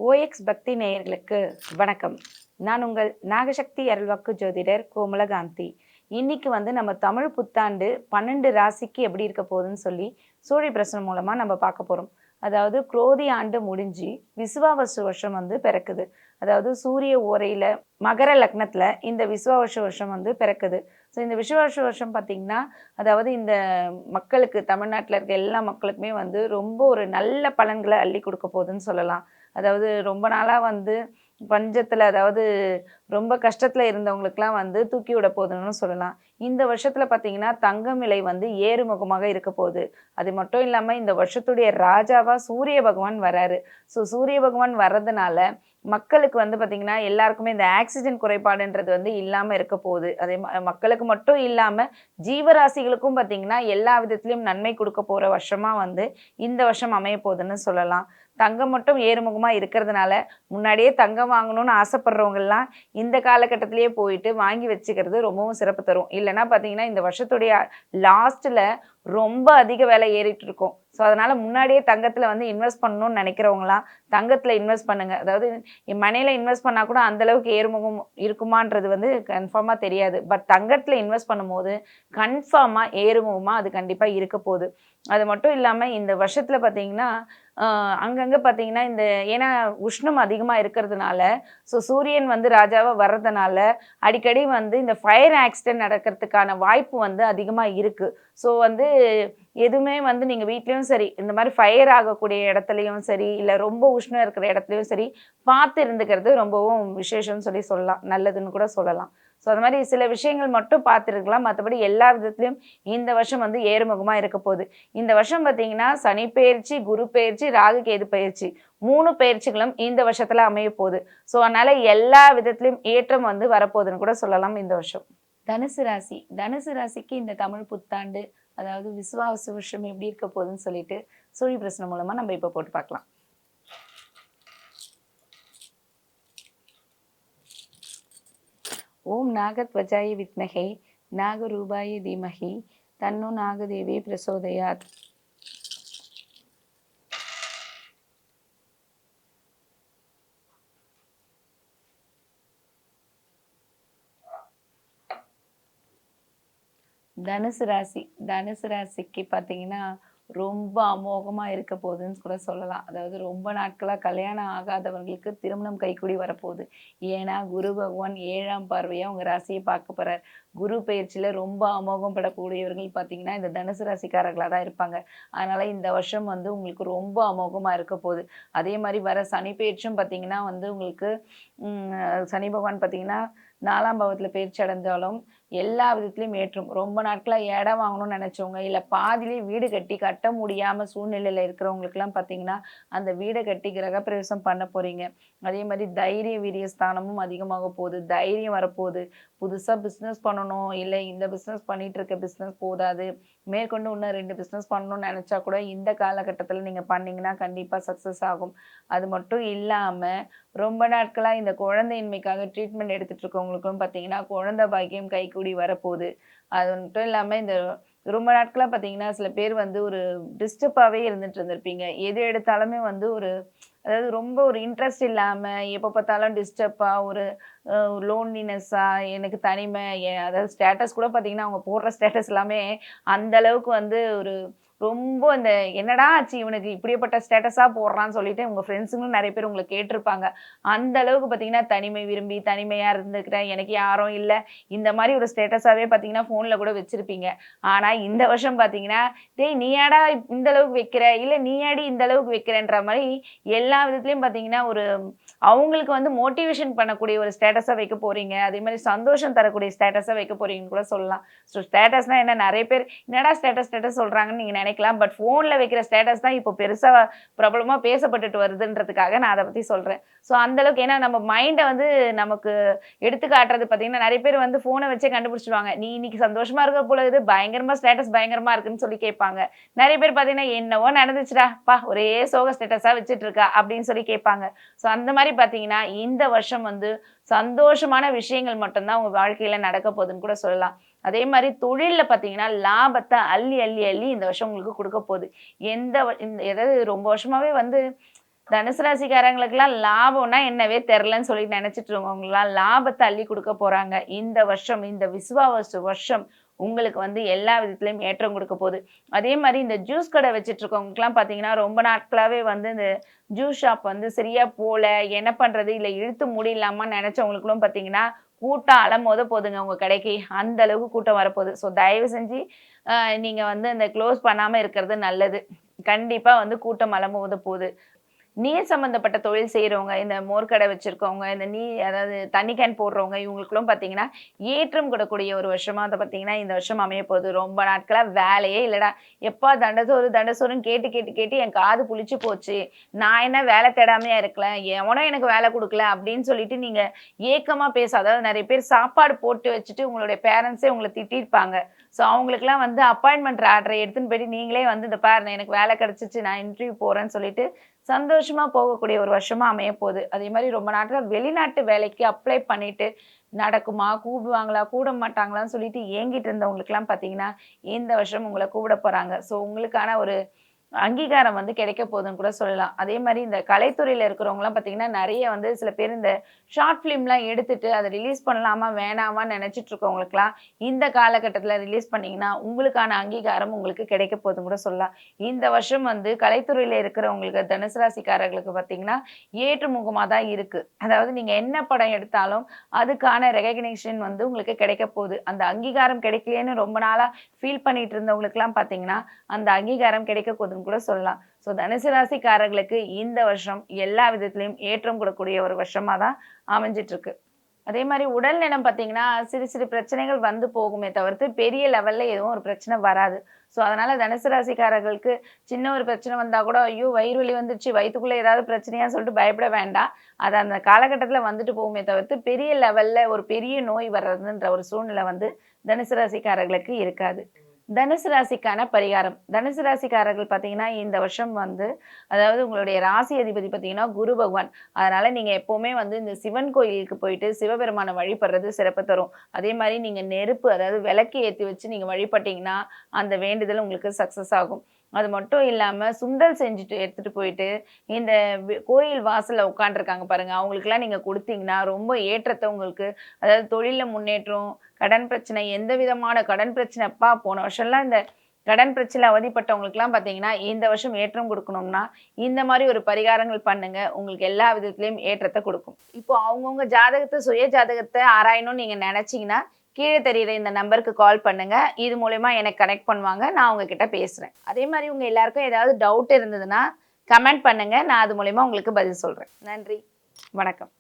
OX பக்தி நேயர்களுக்கு வணக்கம். நான் உங்கள் நாகசக்தி அருள்வாக்கு ஜோதிடர் கோமலகாந்தி. இன்னைக்கு நம்ம தமிழ் புத்தாண்டு 12 ராசிக்கு எப்படி இருக்க போகுதுன்னு சொல்லி சூரிய பிரசனம் மூலமா நம்ம பார்க்க போறோம். அதாவது குரோதி ஆண்டு முடிஞ்சு விசுவாவசு வருஷம் பிறக்குது. அதாவது சூரிய ஓரையில மகர லக்னத்துல இந்த விசுவாவசு வருஷம் பிறக்குது. ஸோ இந்த விசுவாவசு வருஷம் பார்த்தீங்கன்னா, அதாவது இந்த மக்களுக்கு தமிழ்நாட்டில் இருக்க எல்லா மக்களுக்குமே ரொம்ப ஒரு நல்ல பலன்களை அள்ளி கொடுக்க போகுதுன்னு சொல்லலாம். அதாவது ரொம்ப நாளாக பஞ்சத்தில், அதாவது ரொம்ப கஷ்டத்தில் இருந்தவங்களுக்கெல்லாம் தூக்கி விட போகுதுன்னு சொல்லலாம். இந்த வருஷத்தில் பார்த்தீங்கன்னா தங்கம் விலை ஏறுமுகமாக இருக்க போகுது. அது மட்டும் இல்லாமல் இந்த வருஷத்துடைய ராஜாவாக சூரிய பகவான் வராரு. ஸோ சூரிய பகவான் வர்றதுனால மக்களுக்கு பார்த்தீங்கன்னா எல்லாருக்குமே இந்த ஆக்சிஜன் குறைபாடுன்றது இல்லாமல் இருக்க போகுது. அதே மக்களுக்கு மட்டும் இல்லாமல் ஜீவராசிகளுக்கும் பார்த்தீங்கன்னா எல்லா விதத்துலையும் நன்மை கொடுக்க போகிற வருஷமாக இந்த வருஷம் அமைய போகுதுன்னு சொல்லலாம். தங்கம் மட்டும் ஏறுமுகமாக இருக்கிறதுனால முன்னாடியே தங்கம் வாங்கணும்னு ஆசைப்படுறவங்கெல்லாம் இந்த காலகட்டத்திலேயே போயிட்டு வாங்கி வச்சுக்கிறது ரொம்பவும் சிறப்பு தரும். இல்லைன்னா பார்த்தீங்கன்னா இந்த வருஷத்துடைய லாஸ்ட்டில் ரொம்ப அதிக விலை ஏறிட்டு இருக்கும். ஸோ அதனால் முன்னாடியே தங்கத்தில் இன்வெஸ்ட் பண்ணணும்னு நினைக்கிறவங்களாம் தங்கத்தில் இன்வெஸ்ட் பண்ணுங்கள். அதாவது மணியில் இன்வெஸ்ட் பண்ணால் கூட அந்தளவுக்கு ஏறுமுகம் இருக்குமான்றது கன்ஃபார்மாக தெரியாது. பட் தங்கத்தில் இன்வெஸ்ட் பண்ணும்போது கன்ஃபார்மாக ஏறுமுகமாக அது கண்டிப்பாக இருக்க போகுது. அது மட்டும் இல்லாமல் இந்த வருஷத்தில் பார்த்தீங்கன்னா அங்கங்கே பார்த்தீங்கன்னா இந்த ஏன்னா உஷ்ணம் அதிகமாக இருக்கிறதுனால, ஸோ சூரியன் ராஜாவாக வர்றதுனால அடிக்கடி இந்த ஃபயர் ஆக்சிடென்ட் நடக்கிறதுக்கான வாய்ப்பு அதிகமாக இருக்குது. ஸோ எதுவுமே நீங்கள் வீட்லேயும் சரி, இந்த மாதிரி ஃபயர் ஆகக்கூடிய இடத்துலையும் சரி, இல்லை ரொம்ப உஷ்ணம் இருக்கிற இடத்துலையும் சரி பார்த்து இருந்துக்கிறது ரொம்பவும் விசேஷம்னு சொல்லலாம், நல்லதுன்னு கூட சொல்லலாம். ஸோ அது மாதிரி சில விஷயங்கள் மட்டும் பார்த்துருக்கலாம். மற்றபடி எல்லா விதத்துலையும் இந்த வருஷம் ஏறுமுகமாக இருக்க போகுது. இந்த வருஷம் பார்த்தீங்கன்னா சனி பெயர்ச்சி, குரு பெயர்ச்சி, ராகு கேது பெயர்ச்சி 3 பெயர்ச்சிகளும் இந்த வருஷத்தில் அமைய போகுது. ஸோ அதனால் எல்லா விதத்துலையும் ஏற்றம் வரப்போகுதுன்னு கூட சொல்லலாம் இந்த வருஷம். தனுசு ராசி. தனுசு ராசிக்கு இந்த தமிழ் புத்தாண்டு, அதாவது விசுவாச வருஷம் எப்படி இருக்க போகுதுன்னு சொல்லிட்டு சூரிய பிரசனம் மூலமாக நம்ம இப்போ போட்டு பார்க்கலாம். ஓம் நாகத்வஜாய வித்மஹே நாகரூபாய தீமஹி தன்னோ நாகதேவி பிரசோதயாத். தனுசு ராசி. தனுசு ராசிக்கு பார்த்தீங்கன்னா ரொம்ப அமோகமாக இருக்க போகுதுன்னு கூட சொல்லலாம். அதாவது ரொம்ப நாட்களாக கல்யாணம் ஆகாதவங்களுக்கு திருமணம் கைக்கூடி வரப்போகுது. ஏன்னா குரு பகவான் 7ஆம் பார்வையாக உங்கள் ராசியை பார்க்க போகிறார். குரு பயிற்சியில் ரொம்ப அமோகம் படக்கூடியவர்கள் பார்த்தீங்கன்னா இந்த தனுசு ராசிக்காரர்களாக தான் இருப்பாங்க. அதனால் இந்த வருஷம் உங்களுக்கு ரொம்ப அமோகமாக இருக்க போகுது. அதே மாதிரி வர சனி பயிற்சியும் பார்த்தீங்கன்னா உங்களுக்கு சனி பகவான் பார்த்தீங்கன்னா 4ஆம் பாவத்தில் பயிற்சி அடைந்தாலும் எல்லா விதத்துலையும் ஏற்றும். ரொம்ப நாட்களாக இடம் வாங்கணும்னு நினச்சவங்க, இல்லை பாதிலே வீடு கட்ட முடியாமல் சூழ்நிலையில் இருக்கிறவங்களுக்குலாம் பார்த்தீங்கன்னா அந்த வீடை கட்டி கிரகப்பிரவேசம் பண்ண போகிறீங்க. அதே மாதிரி தைரிய வீரிய ஸ்தானமும் அதிகமாக போகுது. தைரியம் வரப்போகுது. புதுசாக பிஸ்னஸ் பண்ணணும், இல்லை இந்த பிஸ்னஸ் பண்ணிகிட்டு இருக்க பிஸ்னஸ் போதாது, மேற்கொண்டு இன்னும் 2 பிஸ்னஸ் பண்ணணும்னு நினச்சா கூட இந்த காலகட்டத்தில் நீங்கள் பண்ணிங்கன்னா கண்டிப்பாக சக்ஸஸ் ஆகும். அது மட்டும் இல்லாமல் ரொம்ப நாட்களாக இந்த குழந்தையின்மைக்காக ட்ரீட்மெண்ட் எடுத்துகிட்டு இருக்கவங்களுக்கும் பார்த்தீங்கன்னா குழந்தை பாக்கியம் கைக்கூடி வரப்போகுது. அது மட்டும் இல்லாமல் இந்த ரொம்ப நாட்களாக பார்த்தீங்கன்னா சில பேர் ஒரு டிஸ்டர்பாகவே இருந்துட்டு இருந்திருப்பீங்க. எது எடுத்தாலுமே ஒரு அதாவது ரொம்ப ஒரு இன்ட்ரெஸ்ட் இல்லாமல் எப்போ பார்த்தாலும் டிஸ்டர்பாக ஒரு லோன்லினஸ்ஸாக, எனக்கு தனிமை, அதாவது ஸ்டேட்டஸ் கூட பார்த்தீங்கன்னா அவங்க போடுற ஸ்டேட்டஸ் எல்லாமே அந்த அளவுக்கு ஒரு ரொம்ப இந்த என்னடா ஆச்சு இவனுக்கு இப்படிப்பட்ட ஸ்டேட்டஸாக போடுறான்னு சொல்லிட்டு உங்கள் ஃப்ரெண்ட்ஸுங்களும் நிறைய பேர் உங்களை கேட்டிருப்பாங்க. அந்த அளவுக்கு பார்த்தீங்கன்னா தனிமை விரும்பி தனிமையாக இருந்துக்கிறேன், எனக்கு யாரும் இல்லை, இந்த மாதிரி ஒரு ஸ்டேட்டஸாகவே பார்த்தீங்கன்னா ஃபோனில் கூட வச்சுருப்பீங்க. ஆனால் இந்த வருஷம் பார்த்தீங்கன்னா டேய் நீயாடா இந்த அளவுக்கு வைக்கிற, இல்லை நீயாடி இந்த அளவுக்கு வைக்கிறேன்ற மாதிரி எல்லா விதத்துலையும் பார்த்தீங்கன்னா ஒரு அவங்களுக்கு மோட்டிவேஷன் பண்ணக்கூடிய ஒரு ஸ்டேட்டஸாக வைக்க போகிறீங்க. அதே மாதிரி சந்தோஷம் தரக்கூடிய ஸ்டேட்டஸாக வைக்க போகிறீங்கன்னு கூட சொல்லலாம். ஸோ ஸ்டேட்டஸ்னால் என்ன, நிறைய பேர் என்னடா ஸ்டேட்டஸ் சொல்கிறாங்கன்னு நீங்கள் நினைக்கலாம். பட் ஃபோனில் வைக்கிற ஸ்டேட்டஸ் தான் இப்போ பெருசாக பிரபலமாக பேசப்பட்டுட்டு வருதுன்றதுக்காக நான் அதை பற்றி சொல்கிறேன். ஸோ அந்தளவுக்கு ஏன்னா நம்ம மைண்டை நமக்கு எடுத்து காட்டுறது பார்த்தீங்கன்னா நிறைய பேர் ஃபோனை வச்சே கண்டுபிடிச்சிடுவாங்க. நீ இன்னைக்கு சந்தோஷமாக இருக்க போல இது பயங்கரமாக ஸ்டேட்டஸ் பயங்கரமாக இருக்குன்னு சொல்லி கேட்பாங்க. நிறைய பேர் பார்த்தீங்கன்னா என்னவோ நடந்துச்சுடா பா ஒரே சோக ஸ்டேட்டஸாக வச்சுட்டு இருக்கா அப்படின்னு சொல்லி கேட்பாங்க. ஸோ அந்த மாதிரி பார்த்தீங்கன்னா இந்த வருஷம் சந்தோஷமான விஷயங்கள் மட்டும்தான் உங்கள் வாழ்க்கையில் நடக்க போகுதுன்னு கூட சொல்லலாம். அதே மாதிரி தொழிலில் பார்த்தீங்கன்னா லாபத்தை அள்ளி அள்ளி அள்ளி இந்த வருஷம் உங்களுக்கு கொடுக்க போகுது. எதாவது ரொம்ப வருஷமாகவே தனுசு ராசிக்காரங்களுக்கெல்லாம் லாபம்னா என்னவே தெரிலன்னு சொல்லி நினைச்சிட்டு இருக்கவங்களாம் லாபத்தை அள்ளி கொடுக்க போறாங்க. இந்த வருஷம், இந்த விசுவாவசு வருஷம் உங்களுக்கு வந்து எல்லா விதத்திலையும் ஏற்றம் கொடுக்க போகுது. அதே மாதிரி இந்த ஜூஸ் கடை வச்சுட்டு இருக்கவங்களுக்குலாம் பார்த்தீங்கன்னா, ரொம்ப நாட்களாவே வந்து இந்த ஜூஸ் ஷாப் வந்து சரியா போல, என்ன பண்றது? இல்ல இழுத்து மூடிடலாமான்னு நினைச்சவங்களுக்குலாம் பார்த்தீங்கன்னா, கூட்டம் அலமோத போகுதுங்க உங்க கடைக்கு. அந்த அளவுக்கு கூட்டம் வரப்போகுது. ஸோ தயவு செஞ்சு நீங்க வந்து இந்த க்ளோஸ் பண்ணாம இருக்கிறது நல்லது. கண்டிப்பா வந்து கூட்டம் அலமோத போகுது. நீர் சம்மந்தப்பட்ட தொழில் செய்கிறவங்க, இந்த மோர்க்கடை வச்சிருக்கவங்க, இந்த அதாவது தண்ணி கேன் போடுறவங்க, இவங்களுக்கெல்லாம் பார்த்தீங்கன்னா, ஏற்றம் கூடக்கூடிய ஒரு வருஷமா வந்து பார்த்தீங்கன்னா, இந்த வருஷம் அமையப்போகுது. ரொம்ப நாட்களா வேலையே இல்லடா. எப்பா தண்டசோறு தண்டசோறுன்னு கேட்டு கேட்டு கேட்டு என் காது புளிச்சு போச்சு. நான் என்ன வேலை தேடாமையா இருக்கலாம், எவனும் எனக்கு வேலை குடுக்கல அப்படின்னு சொல்லிட்டு நீங்க ஏக்கமா அதாவது நெறைய பேர் சாப்பாடு போட்டு வச்சுட்டு உங்களுடைய பேரண்ட்ஸே உங்கள திட்டியிருப்பாங்க. ஸோ அவங்களுக்கெல்லாம் வந்து அப்பாயின்ட்மெண்ட் ஆர்டர எடுத்துன்னு போயிட்டு நீங்களே வந்து இந்த பாரு எனக்கு வேலை கிடைச்சிச்சு, நான் இன்டர்வியூ போறேன்னு சொல்லிட்டு சந்தோஷமா போகக்கூடிய ஒரு வருஷமா அமையப்போகுது. அதே மாதிரி ரொம்ப நாட்களா வெளிநாட்டு வேலைக்கு அப்ளை பண்ணிட்டு நடக்குமா? கூப்பிடுவாங்களா? கூப்பிட மாட்டாங்களான்னு சொல்லிட்டு ஏங்கிட்டு இருந்தவங்களுக்கெல்லாம் பார்த்தீங்கன்னா, இந்த வருஷம் உங்கள கூப்பிட போறாங்க. ஸோ உங்களுக்கான ஒரு அங்கீகாரம் வந்து கிடைக்க போகுதுன்னு கூட சொல்லலாம். அதே மாரி இந்த கலைத்துறையில இருக்கிறவங்கலாம் பார்த்தீங்கன்னா, நெறைய வந்து சில பேர் இந்த ஷார்ட் ஃபிலிம்லாம் எடுத்துட்டு அத ரிலீஸ் பண்ணலாமா? வேணாமான்னு நெனச்சிட்டு இருக்கவங்களுக்கெல்லாம் இந்த காலகட்டத்தில ரிலீஸ் பண்ணீங்கன்னா, உங்களுக்கான அங்கீகாரம் உங்களுக்கு கிடைக்க போகுதுன்னு கூட சொல்லலாம். இந்த வருஷம் வந்து கலைத்துறையில இருக்கிறவங்களுக்கு தனுசு ராசிக்காரர்களுக்கு பார்த்தீங்கன்னா, ஏற்றுமுகமா தான் இருக்கு. அதாவது நீங்க என்ன படம் எடுத்தாலும் அதுக்கான ரெகக்னிஷன் வந்து உங்களுக்கு கிடைக்க போகுது. அந்த அங்கீகாரம் கிடைக்கலையேன்னு ரொம்ப நாளா ஃபீல் பண்ணிட்டு இருந்தவங்களுக்கெல்லாம் பார்த்தீங்கன்னா, அந்த அங்கீகாரம் கிடைக்க போகுதுன்னு கூட சொல்லலாம். ஸோ தனுசு ராசிக்காரர்களுக்கு இந்த வருஷம் எல்லா விதத்திலயும் ஏற்றம் கூடக்கூடிய ஒரு வருஷமா தான் அமைஞ்சிட்டு இருக்கு. அதே மாரி உடல் நலம் பார்த்தீங்கன்னா, சிறு சிறு பிரச்சனைகள் வந்து போகுமே தவிர்த்து, பெரிய லெவல்ல எதுவும் ஒரு பிரச்சனை வராது. ஸோ அதனால தனுசு ராசிக்காரர்களுக்கு சின்ன ஒரு பிரச்சனை வந்தா கூட, ஐயோ! வயிறு வலி வந்துருச்சு, வயித்துக்குள்ள ஏதாவது பிரச்சனையான்னு சொல்லிட்டு பயப்பட வேண்டாம். அது அந்த காலகட்டத்தில வந்துட்டு போகுமே தவிர்த்து, பெரிய லெவல்ல ஒரு பெரிய நோய் வர்றதுன்ற ஒரு சூழ்நிலை வந்து தனுசு ராசிக்காரர்களுக்கு இருக்காது. தனுசு ராசிக்கான பரிகாரம். தனுசு ராசிக்காரர்கள் பார்த்தீங்கன்னா, இந்த வருஷம் வந்து அதாவது உங்களுடைய ராசி அதிபதி பார்த்தீங்கன்னா, குரு பகவான். அதனால நீங்க எப்பவுமே வந்து இந்த சிவன் கோயிலுக்கு போயிட்டு சிவபெருமான வழிபடுறது சிறப்பு தரும். அதே மாரி நீங்க நெருப்பு அதாவது விளக்கு ஏத்தி வச்சு நீங்க வழிபட்டீங்கன்னா, அந்த வேண்டுதல் உங்களுக்கு சக்சஸ் ஆகும். அது மட்டும் இல்லாம சுண்டல் செஞ்சுட்டு எடுத்துட்டு போயிட்டு, இந்த கோயில் வாசல்ல உட்காந்துருக்காங்க பாருங்க, அவங்களுக்கெல்லாம் நீங்க குடுத்தீங்கன்னா, ரொம்ப ஏற்றத்த உங்களுக்கு அதாவது தொழில்ல முன்னேற்றம், கடன் பிரச்சனை, எந்த விதமான கடன் பிரச்சனை அப்பா போன வருஷம்லாம் இந்த கடன் பிரச்சனையில அவதிப்பட்டவங்களுக்குலாம் பார்த்தீங்கன்னா, இந்த வருஷம் ஏற்றம் குடுக்கணும்னா, இந்த மாரி ஒரு பரிகாரங்கள் பண்ணுங்க. உங்களுக்கு எல்லா விதத்திலயும் ஏற்றத்த குடுக்கும். இப்போ அவங்கவங்க ஜாதகத்த சுய ஜாதகத்த ஆராயணும்னு நீங்க நெனச்சீங்கன்னா, கீழ தெரியிற இந்த நம்பருக்கு கால் பண்ணுங்க. இது மூலியமா எனக்கு கனெக்ட் பண்ணுவாங்க. நான் உங்க கிட்ட பேசுறேன். அதே மாரி உங்க எல்லாருக்கும் ஏதாவது டவுட் இருந்ததுன்னா, கமெண்ட் பண்ணுங்க. நான் அது மூலியமா உங்களுக்கு பதில் சொல்றேன். நன்றி. வணக்கம்.